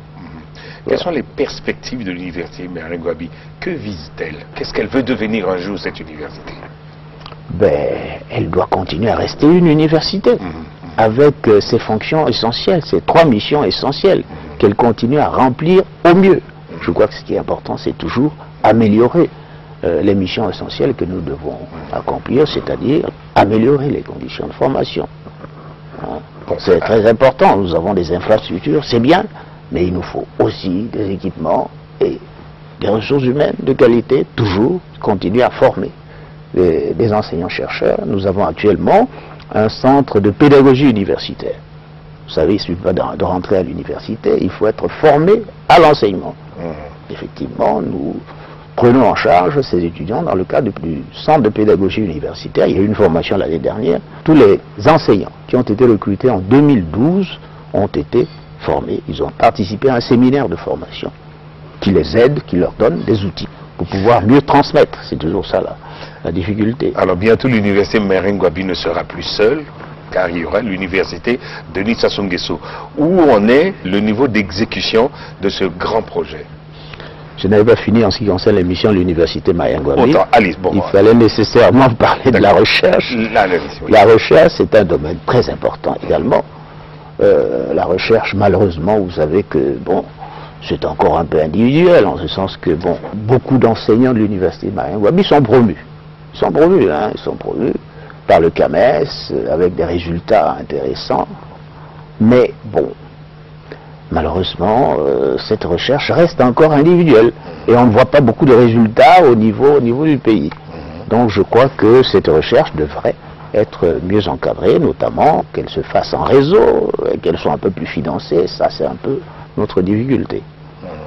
Quelles sont les perspectives de l'université Mariam Gouabi? Que vise-t-elle? Qu'est-ce qu'elle veut devenir un jour, cette université? Elle doit continuer à rester une université avec ses fonctions essentielles, ses 3 missions essentielles qu'elle continue à remplir au mieux. Je crois que ce qui est important, c'est toujours améliorer les missions essentielles que nous devons accomplir, c'est-à-dire améliorer les conditions de formation. C'est très important, nous avons des infrastructures, c'est bien, mais il nous faut aussi des équipements et des ressources humaines de qualité, toujours continuer à former des enseignants-chercheurs. Nous avons actuellement un centre de pédagogie universitaire. Vous savez, il ne suffit pas de rentrer à l'université, il faut être formé à l'enseignement. Effectivement, nous prenons en charge ces étudiants dans le cadre du centre de pédagogie universitaire. Il y a eu une formation l'année dernière. Tous les enseignants qui ont été recrutés en 2012 ont été formés. Ils ont participé à un séminaire de formation qui les aide, qui leur donne des outils pour pouvoir mieux transmettre. C'est toujours ça la difficulté. Alors bientôt l'université Mariam Gouabi ne sera plus seule, car il y aura l'université Denis Sassou Nguesso. Où en est le niveau d'exécution de ce grand projet? Je n'avais pas fini en ce qui concerne l'émission de l'université Mariam Gouabi. Il fallait nécessairement parler de la recherche. La recherche, c'est un domaine très important également. La recherche, malheureusement, vous savez que, c'est encore un peu individuel, en ce sens que, beaucoup d'enseignants de l'université Mariam Gouabi sont promus. Ils sont promus par le CAMES, avec des résultats intéressants. Mais, malheureusement, cette recherche reste encore individuelle et on ne voit pas beaucoup de résultats au niveau du pays. Donc je crois que cette recherche devrait être mieux encadrée, notamment qu'elle se fasse en réseau, qu'elle soit un peu plus financée. Ça, c'est un peu notre difficulté.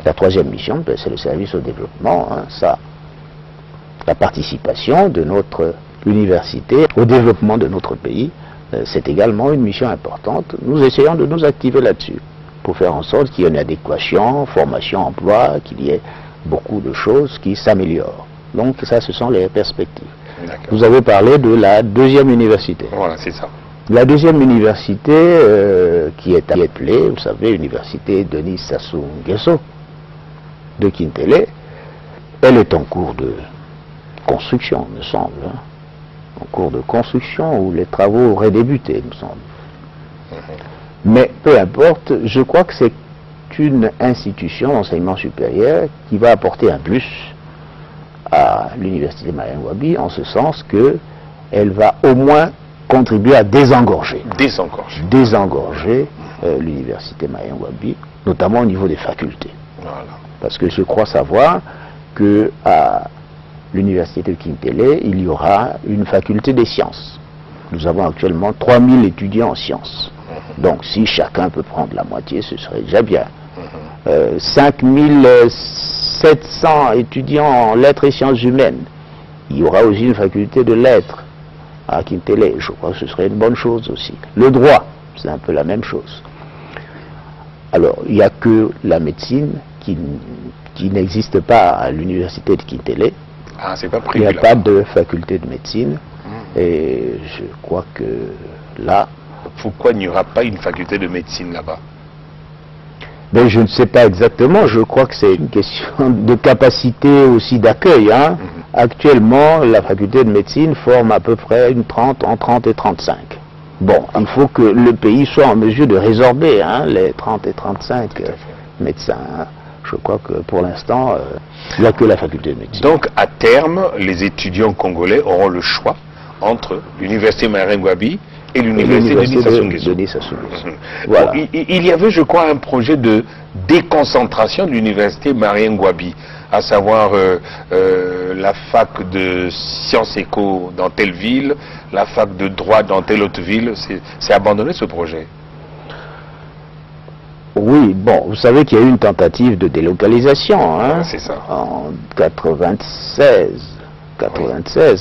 La troisième mission, ben, c'est le service au développement. Hein, ça, la participation de notre université au développement de notre pays, c'est également une mission importante. Nous essayons de nous activer là-dessus pour faire en sorte qu'il y ait une adéquation, formation, emploi, qu'il y ait beaucoup de choses qui s'améliorent. Donc ça, ce sont les perspectives. Vous avez parlé de la deuxième université. Voilà, c'est ça. La deuxième université qui est appelée, vous savez, l'université Denis Sassou Nguesso de Kintélé, elle est en cours de construction, me semble. Hein. En cours de construction où les travaux auraient débuté, me semble. Mais peu importe, je crois que c'est une institution d'enseignement supérieur qui va apporter un plus à l'université Marien Ngouabi, en ce sens qu'elle va au moins contribuer à désengorger l'université Marien Ngouabi, notamment au niveau des facultés. Voilà. Parce que je crois savoir qu'à l'université de Kintélé, il y aura une faculté des sciences. Nous avons actuellement 3000 étudiants en sciences. Donc si chacun peut prendre la moitié, ce serait déjà bien. 5700 étudiants en lettres et sciences humaines. Il y aura aussi une faculté de lettres à Kintélé. Je crois que ce serait une bonne chose aussi. Le droit, c'est un peu la même chose. Alors, il n'y a que la médecine qui n'existe pas à l'université de Kintélé. Ah, c'est pas prévu. Il n'y a pas de faculté de médecine. Et je crois que là... Pourquoi il n'y aura pas une faculté de médecine là-bas? Ben, je ne sais pas exactement. Je crois que c'est une question de capacité aussi d'accueil. Hein. Actuellement, la faculté de médecine forme à peu près entre 30 et 35. Bon, il faut que le pays soit en mesure de résorber les 30 et 35 médecins. Hein. Je crois que pour l'instant, il n'y a que la faculté de médecine. Donc, à terme, les étudiants congolais auront le choix entre l'université Marien Ngouabi et l'université Denis Sassou Nguesso. Voilà. Bon, il y avait, je crois, un projet de déconcentration de l'université Marien Ngouabi, à savoir la fac de sciences éco dans telle ville, la fac de droit dans telle autre ville. C'est abandonné ce projet? Oui, bon, vous savez qu'il y a eu une tentative de délocalisation hein, c'est ça. En 96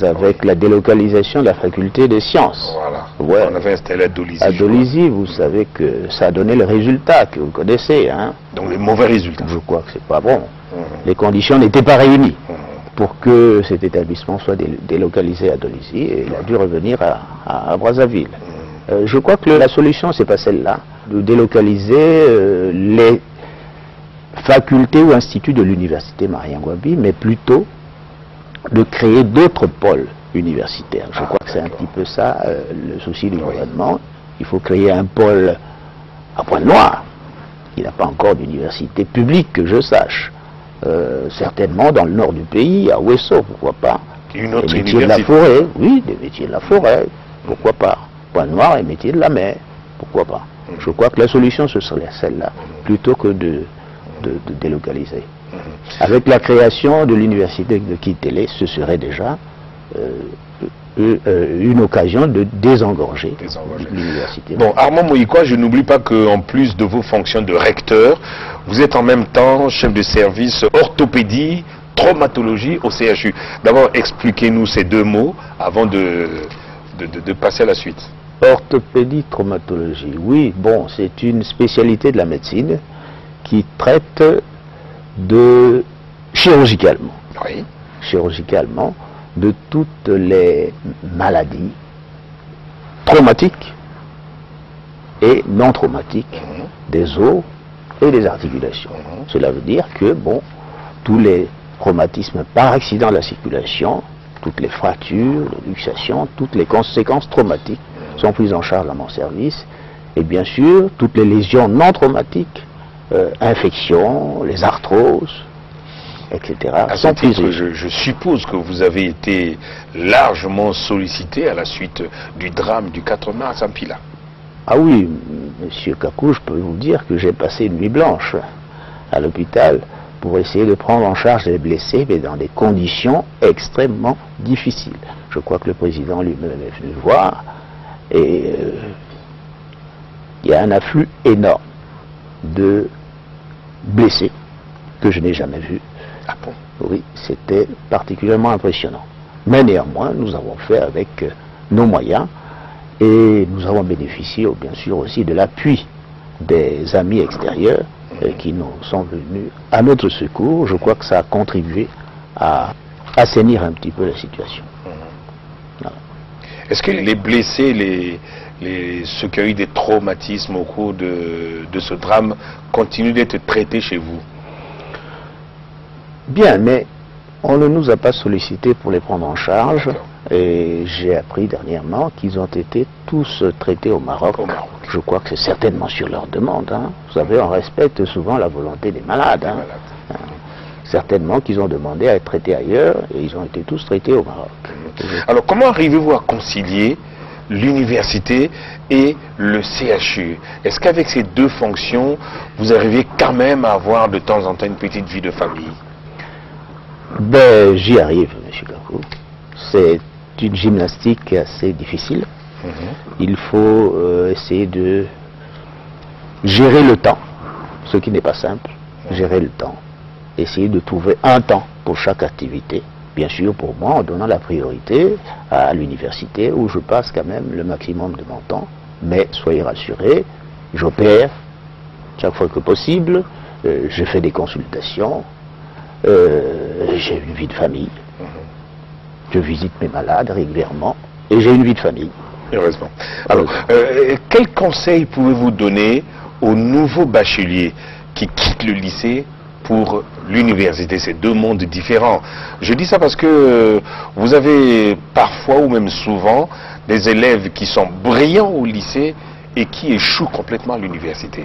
avec la délocalisation de la faculté des sciences. Voilà. Ouais. On avait installé à Dolisie. À Dolisie, vous savez que ça a donné le résultat que vous connaissez. Hein. Donc les mauvais résultats. Je crois que c'est pas bon. Les conditions n'étaient pas réunies pour que cet établissement soit délocalisé à Dolisie et il a dû revenir à Brazzaville. Je crois que la solution, c'est pas celle-là, de délocaliser les facultés ou instituts de l'université Marien Ngouabi, mais plutôt de créer d'autres pôles universitaires. Je crois que c'est un petit peu ça le souci du gouvernement. Il faut créer un pôle à Pointe-Noire, qui n'a pas encore d'université publique que je sache. Certainement dans le nord du pays, à Ouesso, pourquoi pas. Une autre les métiers de la forêt, oui, des métiers de la forêt, pourquoi pas. Pointe-Noire et métiers de la mer, pourquoi pas. Je crois que la solution, ce serait celle-là, plutôt que de délocaliser. Avec la création de l'université de Kintélé, ce serait déjà une occasion de désengorger l'université. Bon, Armand Moïkoa, je n'oublie pas qu'en plus de vos fonctions de recteur, vous êtes en même temps chef de service orthopédie, traumatologie au CHU. D'abord, expliquez-nous ces deux mots avant de passer à la suite. Orthopédie, traumatologie, oui, bon, c'est une spécialité de la médecine qui traite chirurgicalement de toutes les maladies traumatiques et non traumatiques des os et des articulations. Cela veut dire que, bon, tous les traumatismes par accident de la circulation, toutes les fractures, les luxations, toutes les conséquences traumatiques sont prises en charge à mon service. Et bien sûr, toutes les lésions non traumatiques, infections, les arthroses, etc. sont prises. Je suppose que vous avez été largement sollicité à la suite du drame du 4 mars à Mpila. Ah oui, monsieur Kakou, je peux vous dire que j'ai passé une nuit blanche à l'hôpital pour essayer de prendre en charge les blessés, mais dans des conditions extrêmement difficiles. Je crois que le président lui-même est venu voir, et il y a un afflux énorme de blessés que je n'ai jamais vu. Ah bon? Oui, c'était particulièrement impressionnant. Mais néanmoins, nous avons fait avec nos moyens et nous avons bénéficié bien sûr aussi de l'appui des amis extérieurs qui nous sont venus à notre secours. Je crois que ça a contribué à assainir un petit peu la situation. Voilà. Est-ce que les blessés, ceux qui ont eu des traumatismes au cours de ce drame continuent d'être traités chez vous? Bien, mais on ne nous a pas sollicité pour les prendre en charge. Et j'ai appris dernièrement qu'ils ont été tous traités au Maroc. Je crois que c'est certainement sur leur demande. Hein. Vous savez, on respecte souvent la volonté des malades. Hein. Certainement qu'ils ont demandé à être traités ailleurs et ils ont été tous traités au Maroc. Alors comment arrivez-vous à concilier l'université et le CHU? Est-ce qu'avec ces deux fonctions, vous arrivez quand même à avoir de temps en temps une petite vie de famille? Ben, j'y arrive, M. Gakou. C'est une gymnastique assez difficile. Il faut essayer de gérer le temps, ce qui n'est pas simple. Gérer le temps. Essayer de trouver un temps pour chaque activité. Bien sûr, pour moi, en donnant la priorité à l'université, où je passe quand même le maximum de mon temps. Mais soyez rassurés, j'opère chaque fois que possible. Je fais des consultations. J'ai une vie de famille. Je visite mes malades régulièrement et j'ai une vie de famille. Heureusement. Alors, quel conseil pouvez-vous donner aux nouveaux bacheliers qui quittent le lycée pour l'université? C'est deux mondes différents. Je dis ça parce que vous avez parfois ou même souvent des élèves qui sont brillants au lycée et qui échouent complètement à l'université.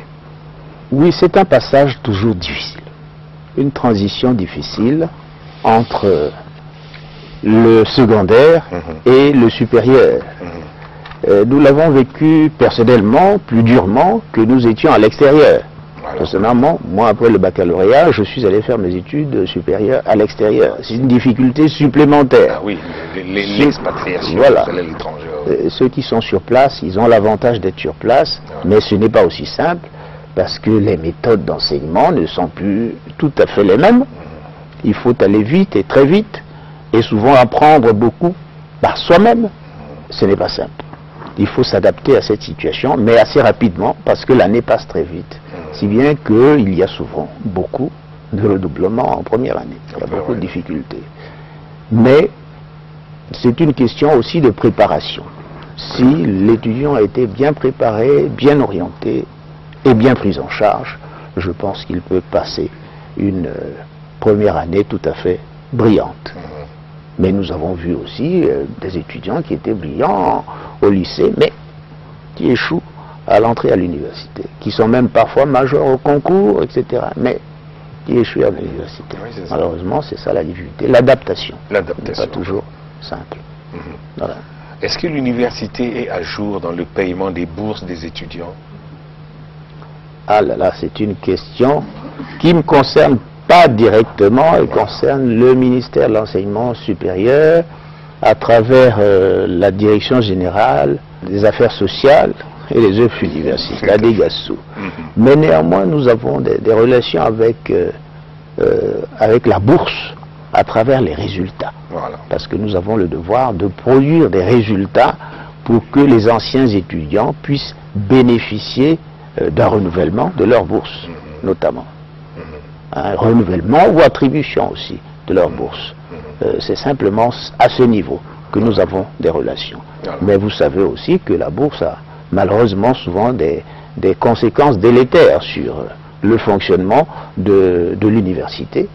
Oui, c'est un passage toujours difficile. Une transition difficile entre le secondaire et le supérieur. Nous l'avons vécu personnellement plus durement que nous étions à l'extérieur. Personnellement, moi après le baccalauréat, je suis allé faire mes études supérieures à l'extérieur. C'est une difficulté supplémentaire. Ah oui, l'expatriation, voilà. À l'étranger. Ceux qui sont sur place, ils ont l'avantage d'être sur place, mais ce n'est pas aussi simple parce que les méthodes d'enseignement ne sont plus tout à fait les mêmes. Il faut aller vite et très vite. Et souvent apprendre beaucoup par soi-même, ce n'est pas simple. Il faut s'adapter à cette situation, mais assez rapidement, parce que l'année passe très vite. Si bien qu'il y a souvent beaucoup de redoublements en première année. Il y a beaucoup de difficultés. Mais c'est une question aussi de préparation. Si l'étudiant a été bien préparé, bien orienté et bien pris en charge, je pense qu'il peut passer une première année tout à fait brillante. Mais nous avons vu aussi des étudiants qui étaient brillants au lycée, mais qui échouent à l'entrée à l'université, qui sont même parfois majeurs au concours, etc., mais qui échouent à l'université. Oui, malheureusement, c'est ça la difficulté, l'adaptation. L'adaptation. Pas toujours simple. Voilà. Est-ce que l'université est à jour dans le paiement des bourses des étudiants? Ah là là, c'est une question qui me concerne pas directement, elle concerne le ministère de l'Enseignement supérieur à travers la Direction générale des affaires sociales et les œuvres universitaires, la DGASSO. Mais néanmoins, nous avons des relations avec la bourse à travers les résultats. Voilà. Parce que nous avons le devoir de produire des résultats pour que les anciens étudiants puissent bénéficier d'un renouvellement de leur bourse, notamment. Un renouvellement ou attribution aussi de leur bourse. C'est simplement à ce niveau que nous avons des relations. Mais vous savez aussi que la bourse a malheureusement souvent des conséquences délétères sur le fonctionnement de l'université,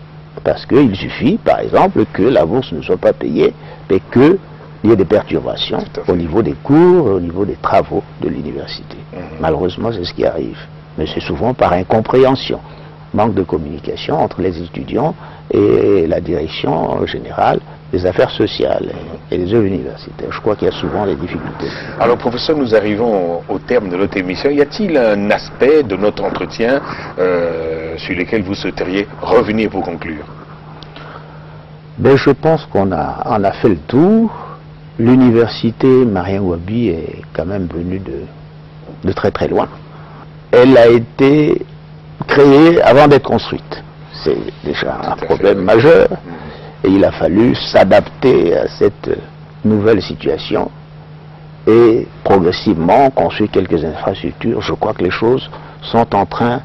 parce qu'il suffit, par exemple, que la bourse ne soit pas payée, mais qu'il y ait des perturbations au niveau des cours, au niveau des travaux de l'université. Malheureusement, c'est ce qui arrive. Mais c'est souvent par incompréhension. Manque de communication entre les étudiants et la direction générale des affaires sociales et des œuvres universitaires. Je crois qu'il y a souvent des difficultés. Alors, professeur, nous arrivons au terme de notre émission. Y a-t-il un aspect de notre entretien sur lequel vous souhaiteriez revenir pour conclure? Ben, je pense qu'on a fait le tour. L'université Marien Ngouabi est quand même venue de très très loin. Elle a été créée avant d'être construite. c'était déjà un problème majeur. Et il a fallu s'adapter à cette nouvelle situation et progressivement construire quelques infrastructures. Je crois que les choses sont en train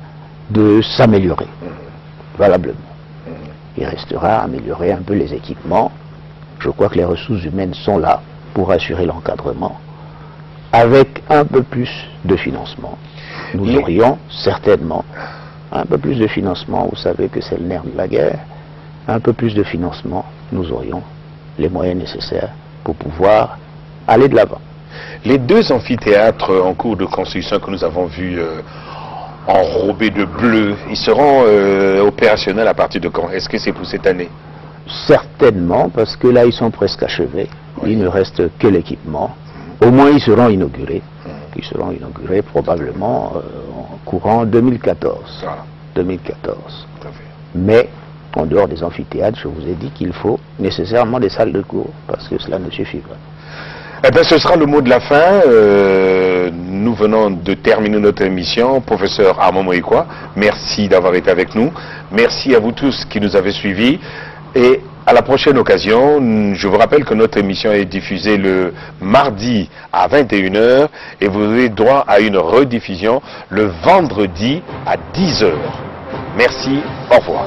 de s'améliorer, valablement. Il restera à améliorer un peu les équipements. Je crois que les ressources humaines sont là pour assurer l'encadrement. Avec un peu plus de financement, nous aurions certainement un peu plus de financement. Vous savez que c'est le nerf de la guerre. Un peu plus de financement, nous aurions les moyens nécessaires pour pouvoir aller de l'avant. Les deux amphithéâtres en cours de construction que nous avons vus enrobés de bleu, ils seront opérationnels à partir de quand? Est-ce que c'est pour cette année? Certainement, parce que là, ils sont presque achevés. Oui. Il ne reste que l'équipement. Au moins, ils seront inaugurés. Ils seront inaugurés probablement en courant 2014. Voilà. 2014. Tout à fait. Mais, en dehors des amphithéâtres, je vous ai dit qu'il faut nécessairement des salles de cours, parce que cela ne suffit pas. Eh bien, ce sera le mot de la fin. Nous venons de terminer notre émission. Professeur Armand Moïkoa, merci d'avoir été avec nous. Merci à vous tous qui nous avez suivis. Et à la prochaine occasion, je vous rappelle que notre émission est diffusée le mardi à 21 h et vous avez droit à une rediffusion le vendredi à 10 h. Merci, au revoir.